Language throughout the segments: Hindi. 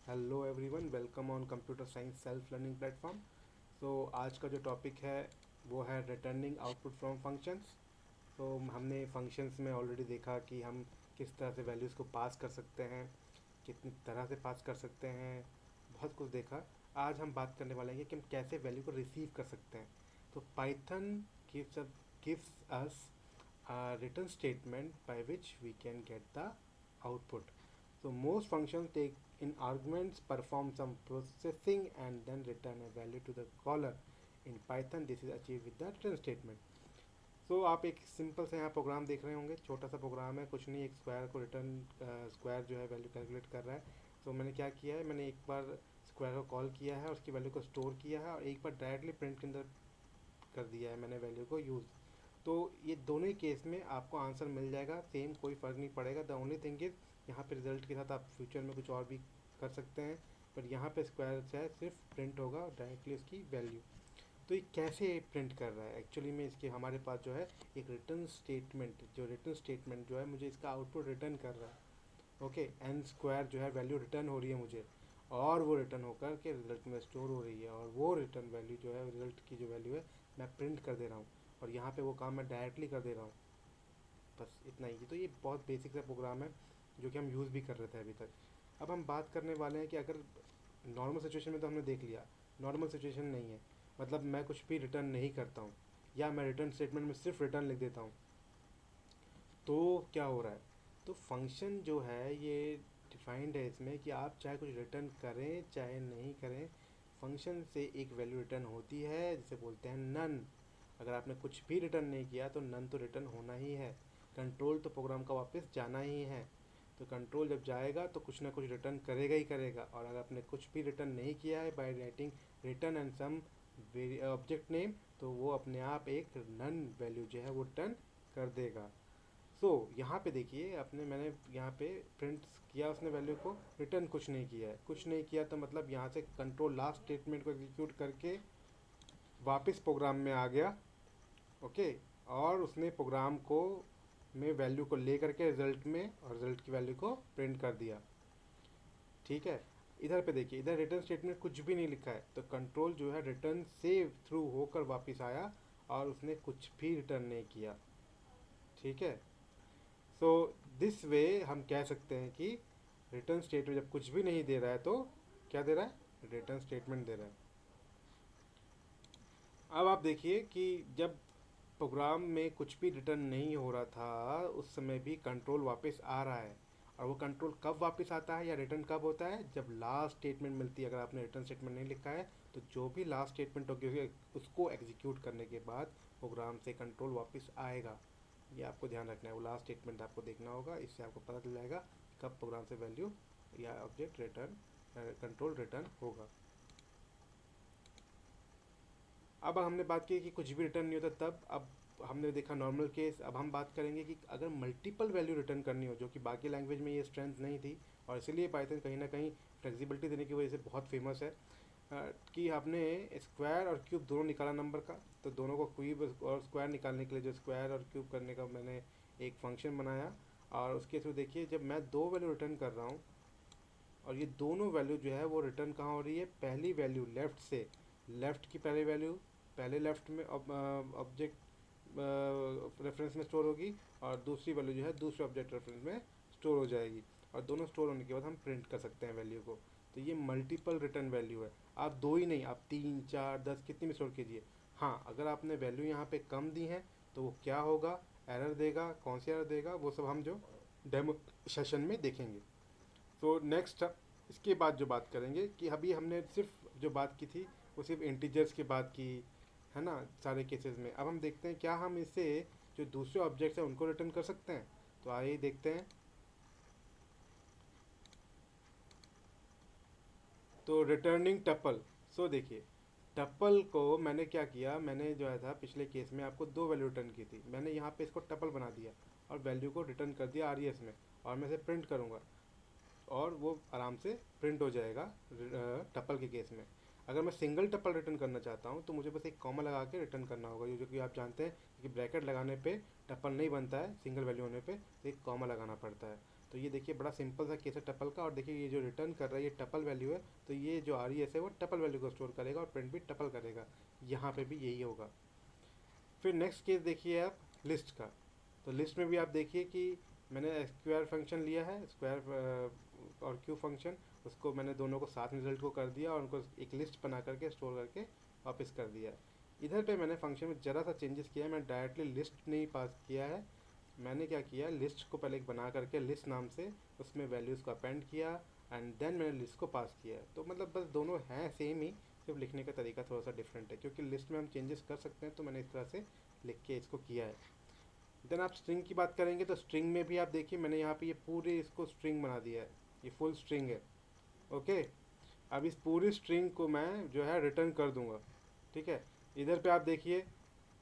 Hello everyone, welcome on computer science self learning platform. So आज का जो टॉपिक है वो है रिटर्निंग आउटपुट फ्रॉम फंक्शंस। तो हमने फंक्शंस में ऑलरेडी देखा कि हम किस तरह से वैल्यूज़ को पास कर सकते हैं, कितनी तरह से पास कर सकते हैं, बहुत कुछ देखा। आज हम बात करने वाले हैं कि हम कैसे वैल्यू को रिसीव कर सकते हैं। तो Python gives us a written statement by which we can get the output. So most functions take in arguments, perform some processing and then return a value to the caller. In Python this is achieved with the return statement. सो आप एक सिंपल से यहाँ प्रोग्राम देख रहे होंगे, छोटा सा प्रोग्राम है, कुछ नहीं, एक स्क्वायर को रिटर्न स्क्वायर जो है वैल्यू कैलकुलेट कर रहा है। तो मैंने क्या किया है, मैंने एक बार स्क्वायर को कॉल किया है, उसकी वैल्यू को स्टोर किया है और एक बार डायरेक्टली प्रिंट के अंदर कर दिया है मैंने वैल्यू को यूज़। तो ये दोनों ही केस में आपको आंसर मिल जाएगा सेम, कोई फ़र्क नहीं पड़ेगा। द ओनली थिंग इज़ यहाँ पे रिजल्ट के साथ आप फ्यूचर में कुछ और भी कर सकते हैं, पर यहाँ पे स्क्वायर है सिर्फ प्रिंट होगा डायरेक्टली उसकी वैल्यू। तो ये कैसे प्रिंट कर रहा है एक्चुअली में, इसके हमारे पास जो है एक रिटर्न स्टेटमेंट, जो रिटर्न स्टेटमेंट जो है मुझे इसका आउटपुट रिटर्न कर रहा है। ओके, एन स्क्वायर जो है वैल्यू रिटर्न हो रही है मुझे, और वो रिटर्न होकर के रिजल्ट में स्टोर हो रही है, और वो रिटर्न वैल्यू जो है रिजल्ट की जो वैल्यू है मैं प्रिंट कर दे रहा हूँ, और यहाँ पे वो काम मैं डायरेक्टली कर दे रहा हूँ। बस इतना ही। तो ये बहुत बेसिक सा प्रोग्राम है जो कि हम यूज़ भी कर रहे थे अभी तक। अब हम बात करने वाले हैं कि अगर नॉर्मल सिचुएशन में तो हमने देख लिया, नॉर्मल सिचुएशन नहीं है, मतलब मैं कुछ भी रिटर्न नहीं करता हूँ या मैं रिटर्न स्टेटमेंट में सिर्फ रिटर्न लिख देता हूँ, तो क्या हो रहा है। तो फंक्शन जो है ये डिफाइंड है इसमें कि आप चाहे कुछ रिटर्न करें चाहे नहीं करें, फंक्शन से एक वैल्यू रिटर्न होती है जिसे बोलते हैं नन। अगर आपने कुछ भी रिटर्न नहीं किया तो नन तो रिटर्न होना ही है। कंट्रोल तो प्रोग्राम का वापस जाना ही है। तो कंट्रोल जब जाएगा तो कुछ ना कुछ रिटर्न करेगा ही करेगा, और अगर आपने कुछ भी रिटर्न नहीं किया है by writing return and some object name, तो वो अपने आप एक नन वैल्यू जो है वो रिटर्न कर देगा। सो यहाँ पे देखिए, अपने मैंने यहाँ पे प्रिंट किया उसने वैल्यू को, रिटर्न कुछ नहीं किया है। कुछ नहीं किया तो मतलब यहाँ से कंट्रोल लास्ट स्टेटमेंट को एग्जीक्यूट करके वापस प्रोग्राम में आ गया। ओके, और उसने प्रोग्राम को में वैल्यू को ले करके रिजल्ट में, और रिजल्ट की वैल्यू को प्रिंट कर दिया। ठीक है, इधर पे देखिए, इधर रिटर्न स्टेटमेंट कुछ भी नहीं लिखा है, तो कंट्रोल जो है रिटर्न से थ्रू होकर वापस आया और उसने कुछ भी रिटर्न नहीं किया। ठीक है, सो दिस वे हम कह सकते हैं कि रिटर्न स्टेटमेंट जब कुछ भी नहीं दे रहा है तो क्या दे रहा है, रिटर्न स्टेटमेंट दे रहा है। अब आप देखिए कि जब प्रोग्राम में कुछ भी रिटर्न नहीं हो रहा था उस समय भी कंट्रोल वापस आ रहा है। और वो कंट्रोल कब वापस आता है या रिटर्न कब होता है, जब लास्ट स्टेटमेंट मिलती है। अगर आपने रिटर्न स्टेटमेंट नहीं लिखा है तो जो भी लास्ट स्टेटमेंट होगी उसको एग्जीक्यूट करने के बाद प्रोग्राम से कंट्रोल वापस आएगा। ये आपको ध्यान रखना है, वो लास्ट स्टेटमेंट आपको देखना होगा, इससे आपको पता चल जाएगा कब प्रोग्राम से वैल्यू या ऑब्जेक्ट रिटर्न कंट्रोल रिटर्न होगा। अब हमने बात की कि कुछ भी रिटर्न नहीं होता तब। अब हमने देखा नॉर्मल केस, अब हम बात करेंगे कि अगर मल्टीपल वैल्यू रिटर्न करनी हो, जो कि बाकी लैंग्वेज में ये स्ट्रेंथ नहीं थी, और इसीलिए पाइथन कहीं ना कहीं फ्लेक्सिबिलिटी देने की वजह से बहुत फेमस है। कि आपने स्क्वायर और क्यूब दोनों निकाला नंबर का, तो दोनों को क्यूब और स्क्वायर निकालने के लिए जो स्क्वायर और क्यूब करने का मैंने एक फंक्शन बनाया, और उसके थ्रू देखिए जब मैं दो वैल्यू रिटर्न कर रहा हूँ, और ये दोनों वैल्यू जो है वो रिटर्न कहाँ हो रही है, पहली वैल्यू लेफ़्ट से, लेफ़्ट की पहली वैल्यू पहले लेफ़्ट में ऑब्जेक्ट रेफरेंस में स्टोर होगी, और दूसरी वैल्यू जो है दूसरे ऑब्जेक्ट रेफरेंस में स्टोर हो जाएगी, और दोनों स्टोर होने के बाद हम प्रिंट कर सकते हैं वैल्यू को। तो ये मल्टीपल रिटर्न वैल्यू है। आप दो ही नहीं, आप 3 4 10 कितनी भी स्टोर कीजिए। हाँ, अगर आपने वैल्यू यहाँ पे कम दी है तो वो क्या होगा, एरर देगा, कौन सी एरर देगा, वो सब हम जो डेमो सेशन में देखेंगे। तो नेक्स्ट इसके बाद जो बात करेंगे कि अभी हमने सिर्फ जो बात की थी वो सिर्फ इंटीजर्स की बात की है ना सारे केसेस में। अब हम देखते हैं क्या हम इससे जो दूसरे ऑब्जेक्ट्स हैं उनको रिटर्न कर सकते हैं। तो आइए देखते हैं। तो रिटर्निंग टपल। सो देखिए, टपल को मैंने क्या किया, मैंने जो है था पिछले केस में आपको दो वैल्यू रिटर्न की थी, मैंने यहाँ पे इसको टपल बना दिया और वैल्यू को रिटर्न कर दिया आर में, और मैं इसे प्रिंट करूँगा और वो आराम से प्रिंट हो जाएगा टपल के केस में। अगर मैं सिंगल टपल रिटर्न करना चाहता हूँ तो मुझे बस एक कॉमा लगा के रिटर्न करना होगा, जो कि आप जानते हैं कि ब्रैकेट लगाने पे टपल नहीं बनता है, सिंगल वैल्यू होने पे तो एक कॉमा लगाना पड़ता है। तो ये देखिए बड़ा सिंपल सा केस है टपल का, और देखिए ये जो रिटर्न कर रहा है ये टपल वैल्यू है, तो ये जो RES है वो टपल वैल्यू को स्टोर करेगा और प्रिंट भी टपल करेगा। यहाँ पे भी यही होगा। फिर नेक्स्ट केस देखिए आप लिस्ट का। तो लिस्ट में भी आप देखिए कि मैंने स्क्वायर फंक्शन लिया है, स्क्वायर और क्यू फंक्शन, उसको मैंने दोनों को साथ में रिजल्ट को कर दिया और उनको एक लिस्ट बना करके स्टोर करके वापस कर दिया। इधर पे मैंने फंक्शन में ज़रा सा चेंजेस किया है, मैंने डायरेक्टली लिस्ट नहीं पास किया है। मैंने क्या किया, लिस्ट को पहले एक बना करके लिस्ट नाम से उसमें वैल्यूज़ को अपेंड किया एंड देन मैंने लिस्ट को पास किया है। तो मतलब बस दोनों हैं सेम ही, सिर्फ लिखने का तरीका थोड़ा सा डिफरेंट है, क्योंकि लिस्ट में हम चेंजेस कर सकते हैं, तो मैंने इस तरह से लिख के इसको किया है। देन आप स्ट्रिंग की बात करेंगे तो स्ट्रिंग में भी आप देखिए मैंने यहाँ पे ये पूरे इसको स्ट्रिंग बना दिया है, ये फुल स्ट्रिंग है। ओके, अब इस पूरी स्ट्रिंग को मैं जो है रिटर्न कर दूंगा। ठीक है, इधर पे आप देखिए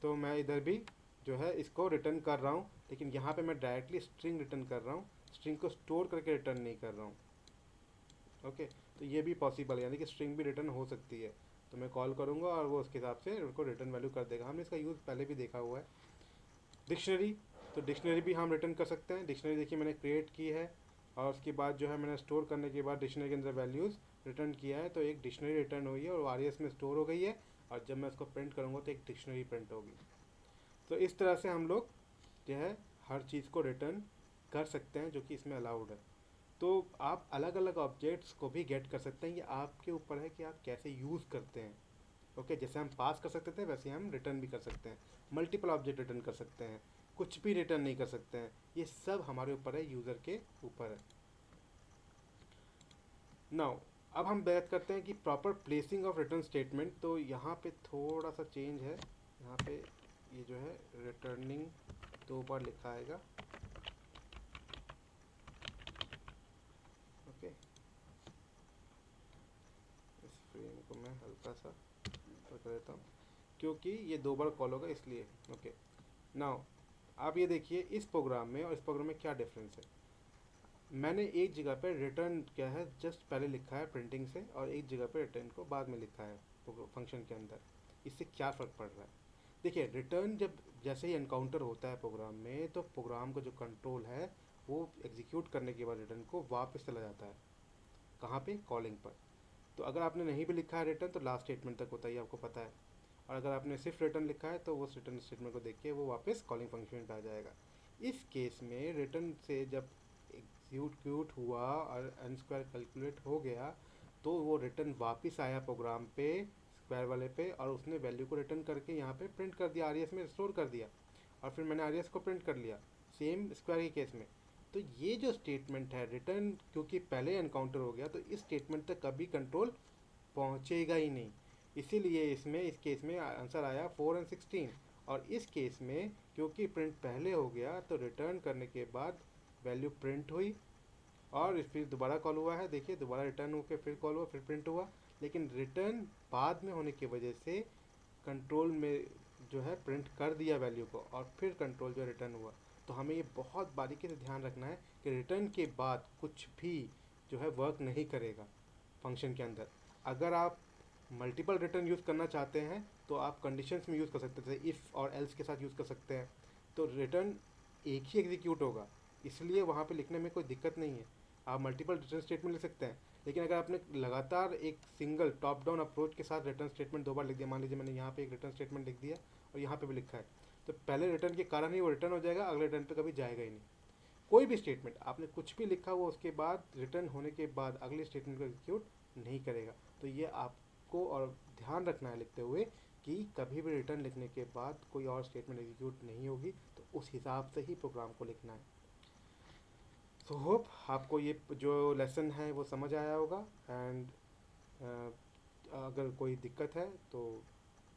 तो मैं इधर भी जो है इसको रिटर्न कर रहा हूँ, लेकिन यहाँ पे मैं डायरेक्टली स्ट्रिंग रिटर्न कर रहा हूँ, स्ट्रिंग को स्टोर करके रिटर्न नहीं कर रहा हूँ। ओके, तो ये भी पॉसिबल है, यानी कि स्ट्रिंग भी रिटर्न हो सकती है। तो मैं कॉल करूँगा और वो उसके हिसाब से उनको रिटर्न वैल्यू कर देगा। हमने इसका यूज़ पहले भी देखा हुआ है। डिक्शनरी, तो डिक्शनरी भी हम रिटर्न कर सकते हैं। डिक्शनरी देखिए मैंने क्रिएट की है और उसके बाद जो है मैंने स्टोर करने के बाद डिक्शनरी के अंदर वैल्यूज़ रिटर्न किया है, तो एक डिक्शनरी रिटर्न हुई है और RES में स्टोर हो गई है, और जब मैं उसको प्रिंट करूँगा तो एक डिक्शनरी प्रिंट होगी। तो इस तरह से हम लोग जो है हर चीज़ को रिटर्न कर सकते हैं जो कि इसमें अलाउड है। तो आप अलग अलग ऑब्जेक्ट्स को भी गेट कर सकते हैं, ये आपके ऊपर है कि आप कैसे यूज़ करते हैं। ओके, जैसे हम पास कर सकते थे वैसे हम रिटर्न भी कर सकते हैं, मल्टीपल ऑब्जेक्ट रिटर्न कर सकते हैं, कुछ भी रिटर्न नहीं कर सकते हैं। ये सब हमारे ऊपर है, यूज़र के ऊपर है। नाउ अब हम बात करते हैं कि proper placing of return statement. तो यहाँ पे थोड़ा सा चेंज है, यहाँ पे ये जो है रिटर्निंग 2 बार लिखा आएगा। ओके, इस फ्रेम को मैं हल्का सा कर देता हूँ क्योंकि ये 2 बार कॉल होगा इसलिए। ओके, नाउ आप ये देखिए इस प्रोग्राम में और इस प्रोग्राम में क्या डिफरेंस है। मैंने एक जगह पे रिटर्न क्या है जस्ट पहले लिखा है प्रिंटिंग से, और एक जगह पे रिटर्न को बाद में लिखा है फंक्शन के अंदर। इससे क्या फ़र्क पड़ रहा है, देखिए रिटर्न जब जैसे ही एनकाउंटर होता है प्रोग्राम में, तो प्रोग्राम का जो कंट्रोल है वो एग्जीक्यूट करने के बाद रिटर्न को वापस चला जाता है, कहाँ पे, कॉलिंग पर। तो अगर आपने नहीं भी लिखा है रिटर्न तो लास्ट स्टेटमेंट तक होता ही आपको पता है, और अगर आपने सिर्फ रिटर्न लिखा है तो वो रिटर्न स्टेटमेंट को देख के वो वापस कॉलिंग फंक्शन पे आ जाएगा। इस केस में रिटर्न से जब एग्जीक्यूट हुआ और एन स्क्वायर कैलकुलेट हो गया, तो वो रिटर्न वापस आया प्रोग्राम पे स्क्वायर वाले पे, और उसने वैल्यू को रिटर्न करके यहाँ पे प्रिंट कर दिया, RES में स्टोर कर दिया, और फिर मैंने RES को प्रिंट कर लिया सेम स्क्वायर के केस में। तो ये जो स्टेटमेंट है रिटर्न, क्योंकि पहले एनकाउंटर हो गया तो इस स्टेटमेंट तक कभी कंट्रोल पहुँचेगा ही नहीं, इसीलिए इसमें इस केस में आंसर आया 4 और 16। और इस केस में क्योंकि प्रिंट पहले हो गया तो रिटर्न करने के बाद वैल्यू प्रिंट हुई और फिर दोबारा कॉल हुआ है, देखिए दोबारा रिटर्न होकर फिर कॉल हुआ फिर प्रिंट हुआ, लेकिन रिटर्न बाद में होने की वजह से कंट्रोल में जो है प्रिंट कर दिया वैल्यू को, और फिर कंट्रोल जो रिटर्न हुआ। तो हमें ये बहुत बारीकी से ध्यान रखना है कि रिटर्न के बाद कुछ भी जो है वर्क नहीं करेगा फंक्शन के अंदर। अगर आप मल्टीपल रिटर्न यूज़ करना चाहते हैं तो आप कंडीशंस में यूज़ कर सकते हैं, जैसे इफ़ और एल्स के साथ यूज़ कर सकते हैं, तो रिटर्न एक ही एग्जीक्यूट होगा, इसलिए वहाँ पे लिखने में कोई दिक्कत नहीं है। आप मल्टीपल रिटर्न स्टेटमेंट लिख सकते हैं, लेकिन अगर आपने लगातार एक सिंगल टॉप डाउन अप्रोच के साथ रिटर्न स्टेटमेंट 2 बार लिख दिया, मान लीजिए मैंने यहाँ पे एक रिटर्न स्टेटमेंट लिख दिया और यहाँ पे भी लिखा है, तो पहले रिटर्न के कारण ही वो रिटर्न हो जाएगा, अगले रिटर्न पे कभी जाएगा ही नहीं। कोई भी स्टेटमेंट आपने कुछ भी लिखा हुआ उसके बाद रिटर्न होने के बाद अगले स्टेटमेंट को एग्जीक्यूट नहीं करेगा। तो ये आपको और ध्यान रखना है लिखते हुए कि कभी भी रिटर्न लिखने के बाद कोई और स्टेटमेंट एग्जीक्यूट नहीं होगी, तो उस हिसाब से ही प्रोग्राम को लिखना है। सो होप आपको ये जो लेसन है वो समझ आया होगा, एंड अगर कोई दिक्कत है तो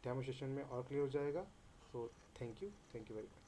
डेमो सेशन में और क्लियर हो जाएगा। So thank you very much.